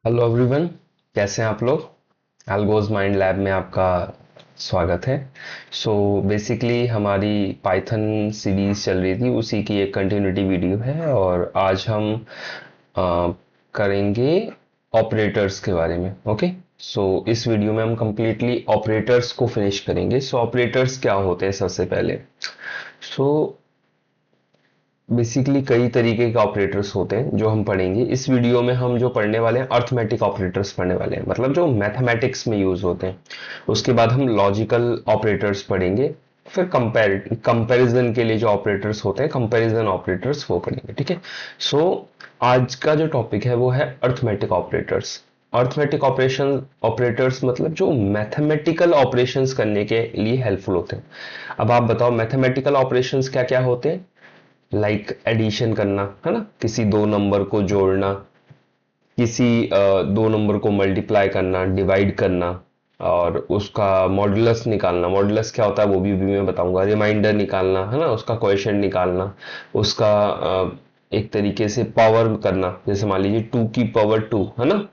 Hello everyone. कैसे हैं आप लोग? एल्गोज माइंड लैब में आपका स्वागत है। बेसिकली हमारी पाइथन सीरीज चल रही थी, उसी की एक कंटिन्यूटी वीडियो है और आज हम अ, करेंगे ऑपरेटर्स के बारे में। ओके। इस वीडियो में हम कंप्लीटली ऑपरेटर्स को फिनिश करेंगे। ऑपरेटर्स क्या होते हैं सबसे पहले? सो बेसिकली कई तरीके के ऑपरेटर्स होते हैं जो हम पढ़ेंगे इस वीडियो में। हम जो पढ़ने वाले हैं अर्थमेटिक ऑपरेटर्स पढ़ने वाले हैं, मतलब जो मैथमेटिक्स में यूज होते हैं। उसके बाद हम लॉजिकल ऑपरेटर्स पढ़ेंगे। फिर कंपैरिजन के लिए जो ऑपरेटर्स होते हैं, कंपैरिजन ऑपरेटर्स, वो पढ़ेंगे। ठीक है। सो आज का जो टॉपिक है वो है अर्थमेटिक ऑपरेटर्स। अर्थमेटिक ऑपरेटर्स मतलब जो मैथमेटिकल ऑपरेशंस करने के लिए हेल्पफुल होते हैं। अब आप बताओ मैथमेटिकल ऑपरेशंस क्या क्या होते हैं? लाइक एडिशन करना, है ना, किसी दो नंबर को जोड़ना, किसी दो नंबर को मल्टीप्लाई करना, डिवाइड करना, और उसका मॉडुलस निकालना। मॉडुलस क्या होता है वो भी मैं बताऊंगा। रिमाइंडर निकालना, है ना, उसका क्वेश्चन निकालना, उसका एक तरीके से पावर करना। जैसे मान लीजिए 2 की पावर 2, है ना,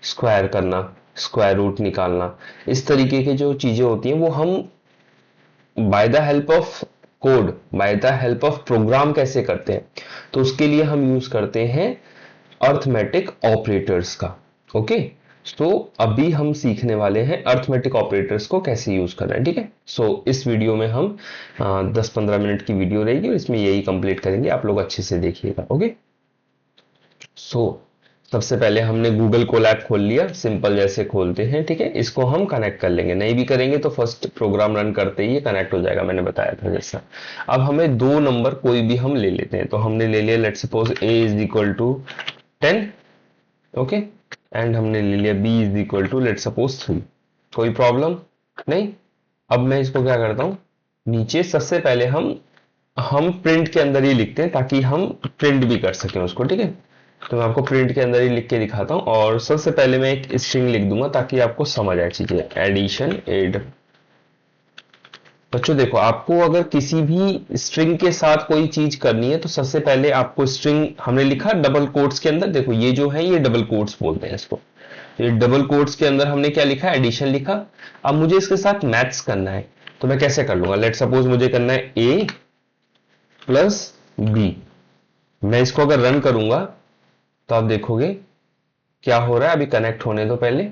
स्क्वायर करना, स्क्वायर रूट निकालना। इस तरीके की जो चीजें होती हैं वो हम by the help of code, by the help of program कैसे करते हैं, तो उसके लिए हम यूज करते हैं अर्थमेटिक ऑपरेटर्स का। ओके। अभी हम सीखने वाले हैं अर्थमेटिक ऑपरेटर्स को कैसे यूज करना है। ठीक है। इस वीडियो में हम 10-15 मिनट की वीडियो रहेगी और इसमें यही कंप्लीट करेंगे। आप लोग अच्छे से देखिएगा। ओके। सो सबसे पहले हमने गूगल कोलैब खोल लिया, सिंपल जैसे खोलते हैं। ठीक है। इसको हम कनेक्ट कर लेंगे, नहीं भी करेंगे तो फर्स्ट प्रोग्राम रन करते ही कनेक्ट हो जाएगा, मैंने बताया था जैसा। अब हमें दो नंबर कोई भी हम ले लेते हैं, तो हमने ले लिया let suppose a is equal to 10। Okay. And हमने ले लिया b is equal to let suppose 3। कोई प्रॉब्लम नहीं। अब मैं इसको क्या करता हूं, नीचे सबसे पहले हम प्रिंट के अंदर ही लिखते हैं ताकि हम प्रिंट भी कर सकें उसको। ठीक है। तो मैं आपको प्रिंट के अंदर ही लिख के दिखाता हूँ और सबसे पहले मैं एक स्ट्रिंग लिख दूंगा ताकि आपको समझ आए चीजें। Addition add. बच्चों देखो, आपको अगर किसी भी स्ट्रिंग के साथ कोई चीज करनी है तो सबसे पहले आपको स्ट्रिंग हमने लिखा डबल कोट्स के अंदर। देखो ये जो है ये डबल कोट्स बोलते हैं इसको। ये डबल कोट्स के अंदर हमने क्या लिखा? एडिशन लिखा। अब मुझे इसके साथ मैथ्स करना है, तो मैं कैसे कर लूंगा? लेट सपोज मुझे करना है ए प्लस बी। मैं इसको अगर रन करूंगा तो आप देखोगे क्या हो रहा है। अभी कनेक्ट होने दो पहले।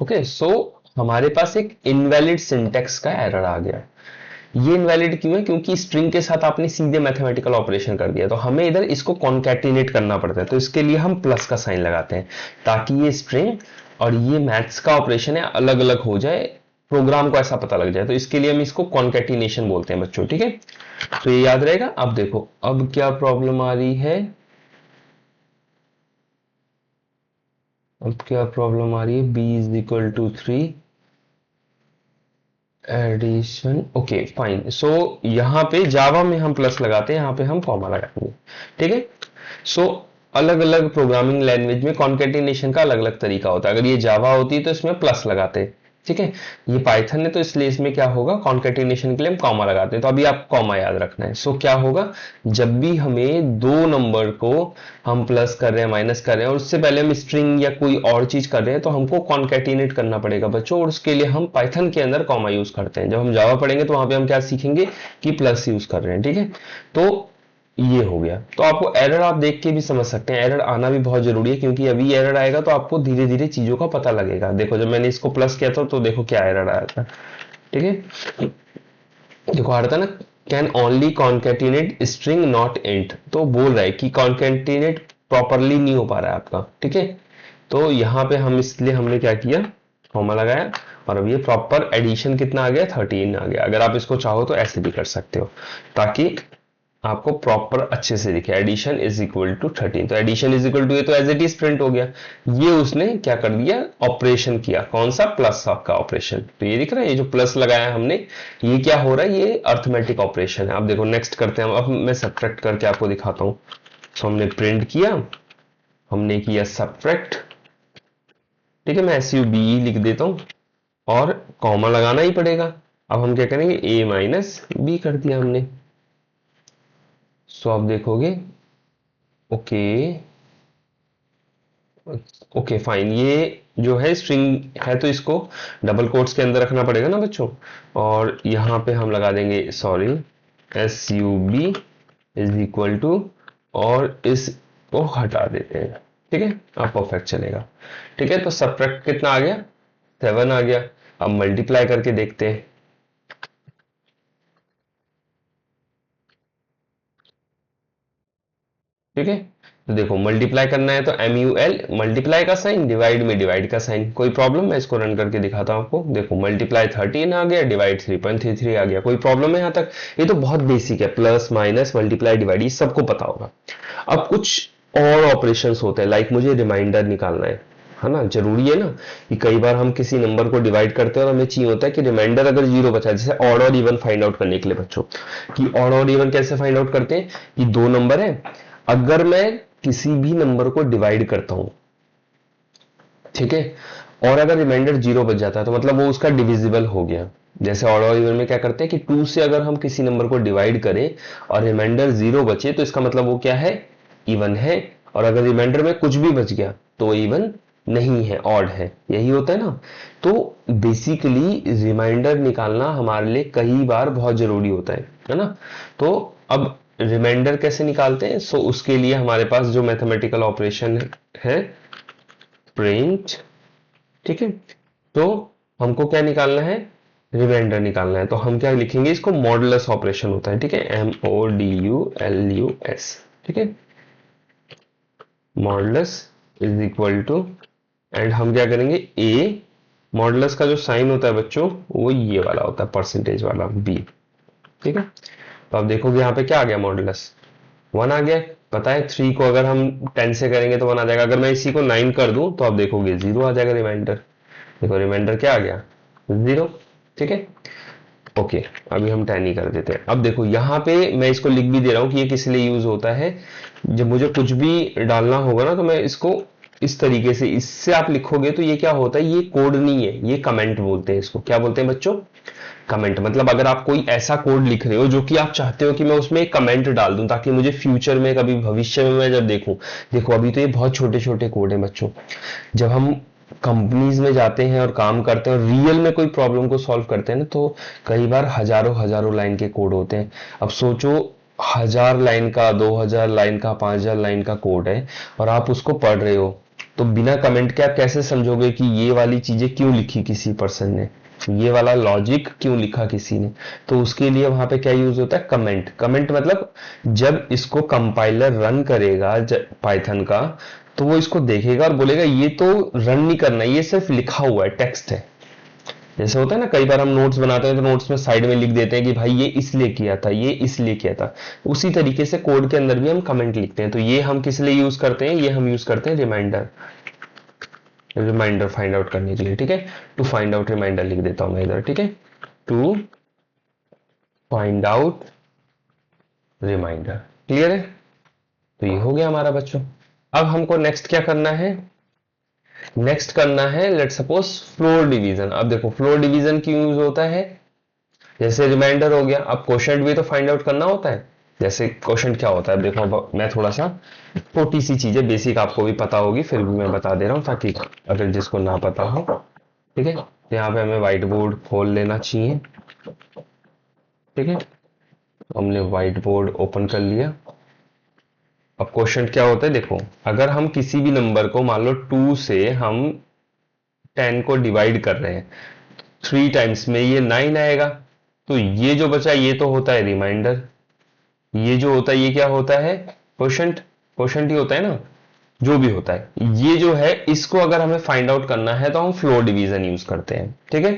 ओके। हमारे पास एक इनवैलिड सिंटेक्स का एरर आ गया। ये इनवैलिड क्यों है? क्योंकि स्ट्रिंग के साथ आपने सीधे मैथमेटिकल ऑपरेशन कर दिया, तो हमें इधर इसको कॉन्कैटिनेट करना पड़ता है। तो इसके लिए हम प्लस का साइन लगाते हैं ताकि ये स्ट्रिंग और ये मैथ्स का ऑपरेशन है अलग अलग हो जाए, प्रोग्राम को ऐसा पता लग जाए। तो इसके लिए हम इसको कॉन्कैटिनेशन बोलते हैं बच्चों। ठीक है। तो ये याद रहेगा। अब देखो अब क्या प्रॉब्लम आ रही है। अब क्या प्रॉब्लम आ रही है? b is equal to 3 addition. Okay fine. यहाँ पे जावा में हम प्लस लगाते हैं, यहाँ पे हम कॉमा लगाएंगे। ठीक है। सो अलग अलग प्रोग्रामिंग लैंग्वेज में कॉन्केटिनेशन का अलग अलग तरीका होता है। अगर ये जावा होती तो इसमें प्लस लगाते। ठीक है। ये पाइथन है तो इसलिए इसमें क्या होगा, कॉन्केटिनेशन के लिए हम कॉमा लगाते हैं। तो अभी आप कॉमा याद रखना है। क्या होगा, जब भी हमें दो नंबर को हम प्लस कर रहे हैं, माइनस कर रहे हैं और उससे पहले हम स्ट्रिंग या कोई और चीज कर रहे हैं, तो हमको कॉन्केटिनेट करना पड़ेगा बच्चों। और उसके लिए हम पाइथन के अंदर कॉमा यूज करते हैं। जब हम जावा पढ़ेंगे तो वहां पे हम क्या सीखेंगे कि प्लस यूज कर रहे हैं। ठीक है। तो ये हो गया। तो आपको एरर आप देख के भी समझ सकते हैं, एरर आना भी बहुत जरूरी है, क्योंकि अभी एरर आएगा तो आपको धीरे धीरे चीजों का पता लगेगा। देखो जब मैंने इसको प्लस किया था तो देखो क्या एरर आया था। ठीक है। देखो आ रहा था ना, can only concatenate string not int. तो बोल रहा है कि कॉन्केटिनेट प्रॉपरली नहीं हो पा रहा है आपका। ठीक है। तो यहाँ पे हम इसलिए हमने क्या किया, कॉमा लगाया। और अब ये प्रॉपर एडिशन कितना आ गया? 13 आ गया। अगर आप इसको चाहो तो ऐसे भी कर सकते हो ताकि आपको प्रॉपर अच्छे से दिखे। Addition is equal to 13। तो एडिशन इज इक्वल टू ये तो एज इट इज प्रिंट हो गया। ये उसने क्या कर दिया, ऑपरेशन किया। कौन सा? प्लस का ऑपरेशन। तो ये दिख रहा है, ये जो प्लस लगाया हमने, ये क्या हो रहा है, ये अर्थमेटिक ऑपरेशन है। अब देखो नेक्स्ट करते हैं। अब मैं सब्ट्रैक्ट करके आपको दिखाता हूँ। हमने प्रिंट किया, हमने किया सब्ट्रैक्ट। ठीक है। मैं SUBE लिख देता हूँ और कॉमा लगाना ही पड़ेगा। अब हम क्या करेंगे, a माइनस बी कर दिया हमने। सो आप देखोगे, ओके ओके फाइन, ये जो है स्ट्रिंग है तो इसको डबल कोट्स के अंदर रखना पड़ेगा ना बच्चों। और यहाँ पे हम लगा देंगे sorry S U B is equal to, और इसको हटा देते हैं। ठीक है, अब परफेक्ट चलेगा। ठीक है, तो सबट्रैक्ट कितना आ गया, 7 आ गया। अब मल्टीप्लाई करके देखते हैं। ठीक है, तो देखो मल्टीप्लाई करना है तो MUL मल्टीप्लाई का साइन, डिवाइड में डिवाइड का साइन। कोई प्रॉब्लम, मैं इसको रन करके दिखाता हूं आपको। देखो मल्टीप्लाई 13 आ गया, डिवाइड 3.33 आ गया। कोई प्रॉब्लम है यहाँ तक? ये तो बहुत बेसिक है, प्लस माइनस मल्टीप्लाई डिवाइड ये सबको पता होगा। अब कुछ और ऑपरेशंस होते हैं, लाइक मुझे रिमाइंडर निकालना है ना, जरूरी है ना कि कई बार हम किसी नंबर को डिवाइड करते हैं और हमें चाहिए होता है कि रिमाइंडर अगर जीरो बचा है, जैसे ऑड और इवन फाइंड आउट करने के लिए बच्चों, कि ऑड और इवन कैसे फाइंड आउट करते हैं कि दो नंबर है, अगर मैं किसी भी नंबर को डिवाइड करता हूं, ठीक है, और अगर रिमाइंडर जीरो बच जाता है तो मतलब वो उसका डिविजिबल हो गया। जैसे ऑड और इवन में क्या करते हैं कि 2 से अगर हम किसी नंबर को डिवाइड करें और रिमाइंडर जीरो बचे तो इसका मतलब वो क्या है, इवन है। और अगर रिमाइंडर में कुछ भी बच गया तो इवन नहीं है, ऑड है। यही होता है ना। तो बेसिकली रिमाइंडर निकालना हमारे लिए कई बार बहुत जरूरी होता है ना। तो अब रिमाइंडर कैसे निकालते हैं, सो उसके लिए हमारे पास जो मैथमेटिकल ऑपरेशन है प्रिंट। ठीक है, तो हमको क्या निकालना है, रिमाइंडर निकालना है। तो हम क्या लिखेंगे, इसको मॉडुलस ऑपरेशन होता है। ठीक है, MODULUS। ठीक है, modulus is equal to, and हम क्या करेंगे, ए मॉडुलस का जो साइन होता है बच्चों वो ये वाला होता है, परसेंटेज वाला बी। ठीक है, तो आप देखोगे यहाँ पे क्या आ गया, मॉडुलस 1 आ गया। पता है 3 को अगर हम 10 से करेंगे तो 1 आ जाएगा। अगर मैं इसी को 9 कर दूं तो आप देखोगे 0 आ जाएगा रिमाइंडर। देखो रिमाइंडर क्या आ गया, 0। ठीक है, ओके, अभी हम 10 ही कर देते हैं। अब देखो यहाँ पे मैं इसको लिख भी दे रहा हूँ कि ये किस लिए यूज होता है। जब मुझे कुछ भी डालना होगा ना तो मैं इसको इस तरीके से, इससे आप लिखोगे तो ये क्या होता है, ये कोड नहीं है, ये कमेंट बोलते हैं इसको। क्या बोलते हैं बच्चों, कमेंट। मतलब अगर आप कोई ऐसा कोड लिख रहे हो जो कि आप चाहते हो कि मैं उसमें एक कमेंट डाल दूं ताकि मुझे फ्यूचर में, कभी भविष्य में मैं जब देखूं। देखो अभी तो ये बहुत छोटे छोटे कोड हैं बच्चों। जब हम कंपनीज में जाते हैं और काम करते हैं और रियल में कोई प्रॉब्लम को सॉल्व करते हैं ना, तो कई बार हजारों हजारों लाइन के कोड होते हैं। अब सोचो 1000 लाइन का, 2000 लाइन का, 5000 लाइन का कोड है और आप उसको पढ़ रहे हो, तो बिना कमेंट के आप कैसे समझोगे कि ये वाली चीजें क्यों लिखी किसी पर्सन ने, ये वाला लॉजिक क्यों लिखा किसी ने। तो उसके लिए वहां पे क्या यूज होता है, कमेंट। कमेंट मतलब जब इसको कंपाइलर रन करेगा पाइथन का, तो वो इसको देखेगा और बोलेगा ये तो रन नहीं करना, ये सिर्फ लिखा हुआ है, टेक्स्ट है। जैसे होता है ना, कई बार हम नोट्स बनाते हैं तो नोट्स में साइड में लिख देते हैं कि भाई ये इसलिए किया था, ये इसलिए किया था। उसी तरीके से कोड के अंदर भी हम कमेंट लिखते हैं। तो ये हम किस लिए यूज करते हैं, ये हम यूज करते हैं रिमाइंडर, रिमाइंडर फाइंड आउट करने के लिए। ठीक है, टू फाइंड आउट रिमाइंडर लिख देता हूं मैं इधर। ठीक है, to find out reminder. Clear है, तो ये हो गया हमारा बच्चों। अब हमको नेक्स्ट क्या करना है, नेक्स्ट करना है लेट सपोज फ्लोर डिवीजन। अब देखो फ्लोर डिवीजन क्यों यूज होता है, जैसे रिमाइंडर हो गया, अब क्वोशंट भी तो फाइंड आउट करना होता है। जैसे क्वोशंट क्या होता है, देखो अब मैं थोड़ा सा छोटी सी चीजें बेसिक आपको भी पता होगी, फिर भी मैं बता दे रहा हूँ ताकि अगर जिसको ना पता हो। ठीक है, तो यहाँ पे हमें व्हाइट बोर्ड खोल लेना चाहिए। ठीक है, हमने व्हाइट बोर्ड ओपन कर लिया। अब क्वेश्चन क्या होता है, देखो अगर हम किसी भी नंबर को, मान लो 2 से हम 10 को डिवाइड कर रहे हैं, 3 टाइम्स में ये 9 आएगा। तो ये जो बचा ये तो होता है रिमाइंडर, ये जो होता है ये क्या होता है, क्वोशंट। क्वोशंट ही होता है ना, जो भी होता है। ये जो है इसको अगर हमें फाइंड आउट करना है तो हम फ्लोर डिवीजन यूज करते हैं। ठीक है,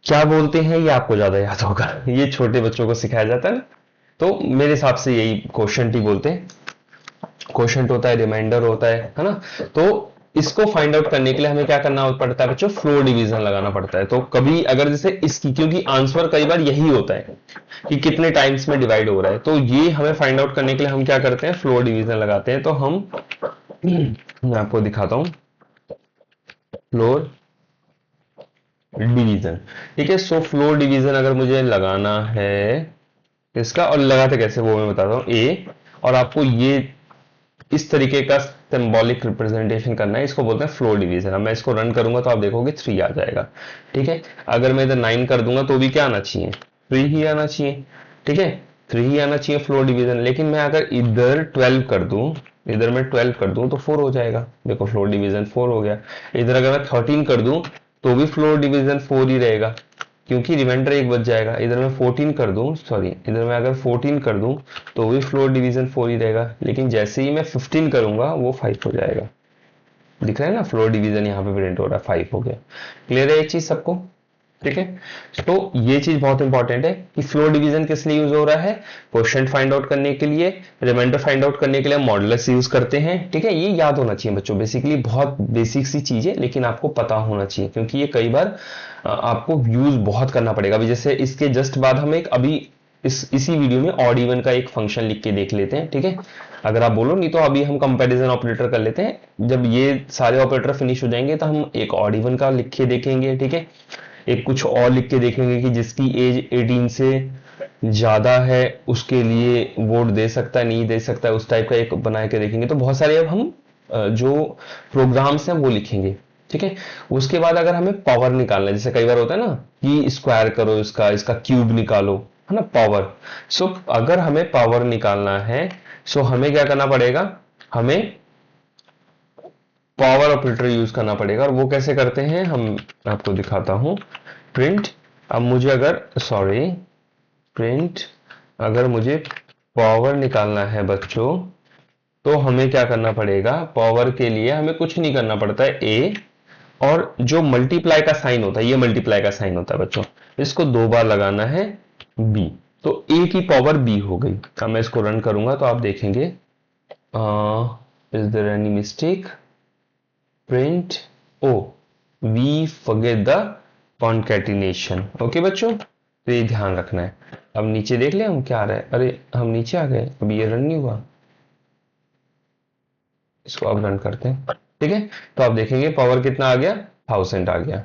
क्या बोलते हैं ये आपको ज्यादा याद होगा, ये छोटे बच्चों को सिखाया जाता है ना। तो मेरे हिसाब से यही क्वोशंट ही बोलते हैं। क्वोशंट होता है, रिमाइंडर होता है ना। तो इसको फाइंड आउट करने के लिए हमें क्या करना पड़ता है बच्चों, फ्लोर डिवीजन लगाना पड़ता है। तो कभी अगर जैसे इसकी, क्योंकि आंसर कई बार यही होता है कि कितने टाइम्स में डिवाइड हो रहा है, तो ये हमें फाइंड आउट करने के लिए हम क्या करते हैं, फ्लोर डिवीजन लगाते हैं। तो हम मैं आपको दिखाता हूं, फ्लोर डिवीजन। ठीक है, सो फ्लोर डिवीजन अगर मुझे लगाना है इसका, और लगाते कैसे वो मैं बताता हूँ। ए, और आपको ये इस तरीके का सिंबॉलिक रिप्रेजेंटेशन करना है, इसको बोलते हैं फ्लोर डिवीजन। अब मैं इसको रन करूंगा तो आप देखोगे 3 आ जाएगा। ठीक है, अगर मैं इधर 9 कर दूंगा तो भी क्या आना चाहिए, 3 ही आना चाहिए। ठीक है, 3 ही आना चाहिए फ्लोर डिवीजन। लेकिन मैं अगर इधर 12 कर दूं, इधर मैं 12 कर दूं तो 4 हो जाएगा। देखो फ्लोर डिवीजन 4 हो गया। इधर अगर मैं 13 कर दूं तो भी फ्लोर डिवीजन 4 ही रहेगा, क्योंकि रिमाइंडर एक बच जाएगा। इधर मैं 14 कर दूं, सॉरी इधर मैं अगर 14 कर दूं तो भी फ्लोर डिवीजन 4 ही रहेगा। लेकिन जैसे ही मैं 15 करूंगा वो 5 हो जाएगा। दिख रहा है ना, फ्लोर डिवीजन यहाँ पे प्रिंट हो रहा है, 5 हो गया। क्लियर है ये चीज सबको? ठीक है, तो ये चीज बहुत इंपॉर्टेंट है कि फ्लोर डिवीजन किस लिए यूज हो रहा है, क्वेश्चन फाइंड आउट करने के लिए, रिमाइंडर फाइंड आउट करने के लिए मॉडुलस यूज करते हैं। ठीक है, ये याद होना चाहिए बच्चों, बेसिकली बहुत बेसिक सी चीज है, लेकिन आपको पता होना चाहिए क्योंकि ये कई बार आपको यूज बहुत करना पड़ेगा। अभी जैसे इसके जस्ट बाद हम एक अभी इसी वीडियो में ऑड इवन का एक फंक्शन लिख के देख लेते हैं। ठीक है, अगर आप बोलो, नहीं तो अभी हम कंपैरिजन ऑपरेटर कर लेते हैं। जब ये सारे ऑपरेटर फिनिश हो जाएंगे तो हम एक ऑड इवन का लिख के देखेंगे। ठीक है, एक कुछ और लिख के देखेंगे कि जिसकी एज 18 से ज्यादा है उसके लिए वोट दे सकता है नहीं दे सकता है, उस टाइप का एक बना के देखेंगे। तो बहुत सारे अब हम जो प्रोग्राम्स हैं वो लिखेंगे। ठीक है, उसके बाद अगर हमें पावर निकालना है, जैसे कई बार होता है ना कि स्क्वायर करो इसका, इसका क्यूब निकालो, है ना, पावर। सो अगर हमें पावर निकालना है, सो हमें क्या करना पड़ेगा, हमें पावर ऑपरेटर यूज करना पड़ेगा। और वो कैसे करते हैं हम आपको दिखाता हूं। प्रिंट, अब मुझे अगर सॉरी प्रिंट, अगर मुझे पावर निकालना है बच्चों, तो हमें क्या करना पड़ेगा, पावर के लिए हमें कुछ नहीं करना पड़ता है। ए, और जो मल्टीप्लाई का साइन होता है, ये मल्टीप्लाई का साइन होता है बच्चों, इसको 2 बार लगाना है बी, तो ए की पावर बी हो गई। अब मैं इसको रन करूंगा तो आप देखेंगे, is there any mistake, print oh, we forget the concatenation. Okay बच्चों, तो ये ध्यान रखना है। अब नीचे देख ले हम क्या आ रहा है, अरे हम नीचे आ गए, अभी ये रन नहीं हुआ, इसको अब रन करते हैं। ठीक है, तो आप देखेंगे पावर कितना आ गया, 1000 आ गया,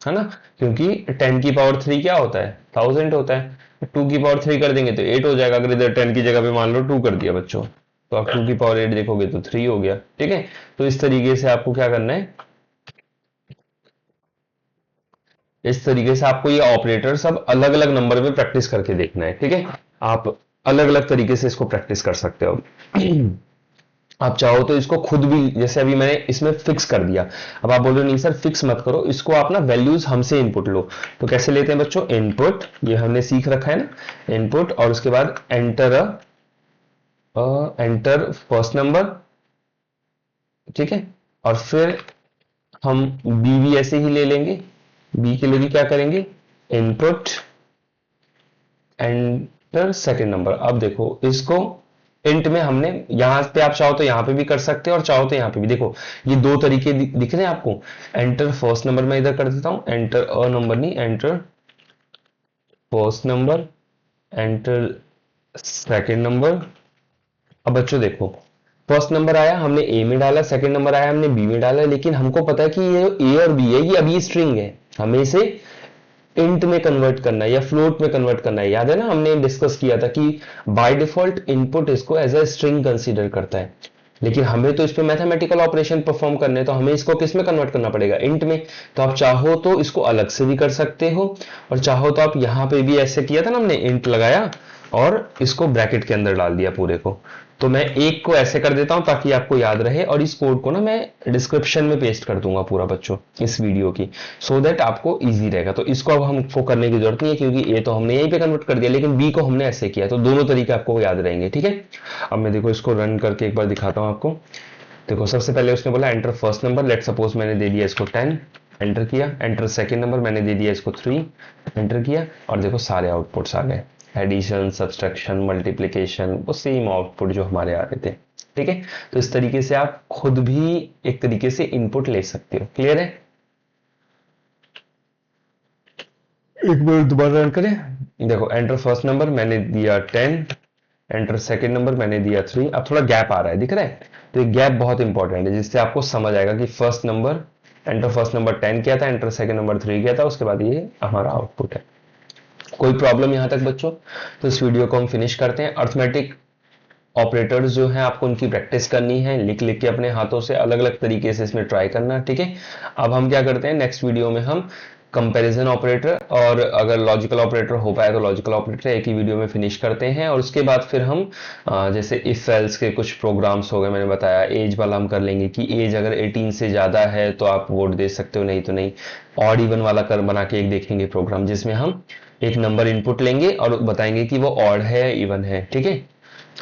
है ना, क्योंकि 10 की पावर 3 क्या होता है, 1000 होता है। 2 की पावर 3 कर देंगे तो 8 हो जाएगा। अगर इधर 10 की जगह पे मान लो 2 कर दिया बच्चों, तो आप 2 की पावर 8 देखोगे तो 3 हो गया। ठीक है, तो इस तरीके से आपको क्या करना है, इस तरीके से आपको ये ऑपरेटर सब अलग अलग नंबर पे प्रैक्टिस करके देखना है। ठीक है, आप अलग अलग तरीके से इसको प्रैक्टिस कर सकते हो। आप चाहो तो इसको खुद भी, जैसे अभी मैंने इसमें फिक्स कर दिया, अब आप बोल रहे हो नहीं सर फिक्स मत करो, इसको आप ना वैल्यूज हमसे इनपुट लो। तो कैसे लेते हैं बच्चों, इनपुट, ये हमने सीख रखा है ना, इनपुट, और उसके बाद एंटर एंटर फर्स्ट नंबर। ठीक है, और फिर हम बी भी ऐसे ही ले लेंगे। बी के लिए भी क्या करेंगे, इनपुट एंटर सेकेंड नंबर। अब देखो इसको इंट में हमने, यहां पे आप चाहो तो यहां पे भी कर सकते हो और चाहो तो यहां पे भी। देखो ये दो तरीके दिख रहे हैं आपको। एंटर फर्स्ट नंबर मैं इधर कर देता हूं, एंटर अ नंबर नहीं, enter first number, enter second number. अब बच्चों देखो, फर्स्ट नंबर आया हमने ए में डाला, सेकंड नंबर आया हमने बी में डाला, लेकिन हमको पता है कि ये ए और बी है, ये अभी स्ट्रिंग है, हमें इसे इंट में कन्वर्ट करना है या फ्लोट में कन्वर्ट करना है। याद है ना, हमने डिस्कस किया था कि बाय डिफॉल्ट इनपुट इसको एज अ स्ट्रिंग कंसीडर करता है, लेकिन हमें तो इस पे मैथमेटिकल ऑपरेशन परफॉर्म करने, तो हमें इसको किस में कन्वर्ट करना पड़ेगा, इंट में। तो आप चाहो तो इसको अलग से भी कर सकते हो, और चाहो तो आप यहां पे भी ऐसे किया था ना, हमने इंट लगाया और इसको ब्रैकेट के अंदर डाल दिया पूरे को। तो मैं एक को ऐसे कर देता हूं ताकि आपको याद रहे, और इस कोड को ना मैं डिस्क्रिप्शन में पेस्ट कर दूंगा पूरा बच्चों इस वीडियो की, सो दैट आपको इजी रहेगा। तो इसको अब हमको करने की जरूरत नहीं है, क्योंकि ए तो हमने यहीं पे कन्वर्ट कर दिया, लेकिन बी को हमने ऐसे किया, तो दोनों तरीके आपको याद रहेंगे। ठीक है, अब मैं देखो इसको रन करके एक बार दिखाता हूं आपको। देखो सबसे पहले उसने बोला enter first number, let suppose मैंने दे दिया इसको 10, एंटर किया। एंटर सेकेंड नंबर मैंने दे दिया इसको 3, एंटर किया। और देखो सारे आउटपुट्स आ गए, एडिशन, सब्सट्रैक्शन, मल्टीप्लिकेशन, वो सेम आउटपुट जो हमारे आ रहे थे। ठीक है, तो इस तरीके से आप खुद भी एक तरीके से इनपुट ले सकते हो। क्लियर है, एक बार दोबारा रन करें। देखो एंटर फर्स्ट नंबर मैंने दिया 10, एंटर सेकेंड नंबर मैंने दिया 3। अब थोड़ा गैप आ रहा है, दिख रहा है, तो ये गैप बहुत इंपॉर्टेंट है, जिससे आपको समझ आएगा कि first number enter first number 10 किया था, एंटर सेकंड नंबर 3 किया था, उसके बाद ये हमारा आउटपुट है। कोई प्रॉब्लम यहां तक बच्चों? तो इस वीडियो को हम फिनिश करते हैं। अर्थमेटिक ऑपरेटर्स जो हैं आपको उनकी प्रैक्टिस करनी है, लिख लिख के अपने हाथों से अलग अलग तरीके से इसमें ट्राई करना, ठीक है। अब हम क्या करते हैं, नेक्स्ट वीडियो में हम कंपैरिजन ऑपरेटर और अगर लॉजिकल ऑपरेटर हो पाए तो लॉजिकल ऑपरेटर एक ही वीडियो में फिनिश करते हैं। और उसके बाद फिर हम जैसे इफ एल्स के कुछ प्रोग्राम्स हो गए, मैंने बताया एज वाला हम कर लेंगे कि एज अगर 18 से ज़्यादा है तो आप वोट दे सकते हो, नहीं तो नहीं। ऑड इवन वाला कर बना के एक देखेंगे प्रोग्राम, जिसमें हम एक नंबर इनपुट लेंगे और बताएंगे कि वो ऑड है या इवन है, ठीक है।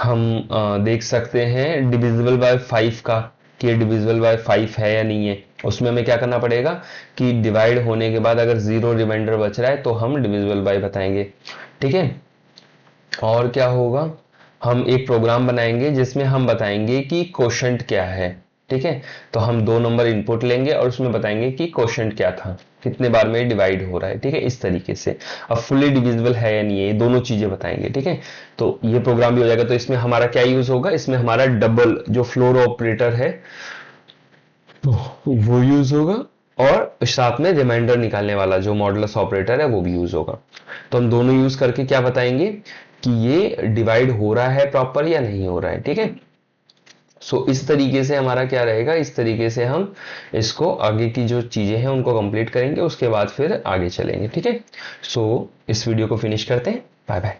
हम देख सकते हैं डिविजिबल बाय 5 का, कि ये डिविजिबल बाय 5 है या नहीं है। उसमें हमें क्या करना पड़ेगा कि डिवाइड होने के बाद अगर 0 रिमाइंडर बच रहा है तो हम डिविजिबल बाय बताएंगे, ठीक है। और क्या होगा, हम एक प्रोग्राम बनाएंगे जिसमें हम बताएंगे कि कोशेंट क्या है, ठीक है। तो हम 2 नंबर इनपुट लेंगे और उसमें बताएंगे कि कोशेंट क्या था, कितने बार में डिवाइड हो रहा है, ठीक है, इस तरीके से। अब फुली डिविजिबल है या नहीं है, ये दोनों चीजें बताएंगे, ठीक है। तो ये प्रोग्राम भी हो जाएगा। तो इसमें हमारा क्या यूज होगा, इसमें हमारा डबल जो फ्लोर ऑपरेटर है वो यूज होगा, और साथ में रिमाइंडर निकालने वाला जो मॉडुलस ऑपरेटर है वो भी यूज होगा। तो हम दोनों यूज करके क्या बताएंगे कि ये डिवाइड हो रहा है प्रॉपर या नहीं हो रहा है, ठीक है। सो इस तरीके से हमारा क्या रहेगा, इस तरीके से हम इसको आगे की जो चीजें हैं उनको कंप्लीट करेंगे, उसके बाद फिर आगे चलेंगे, ठीक है। सो इस वीडियो को फिनिश करते हैं। Bye bye.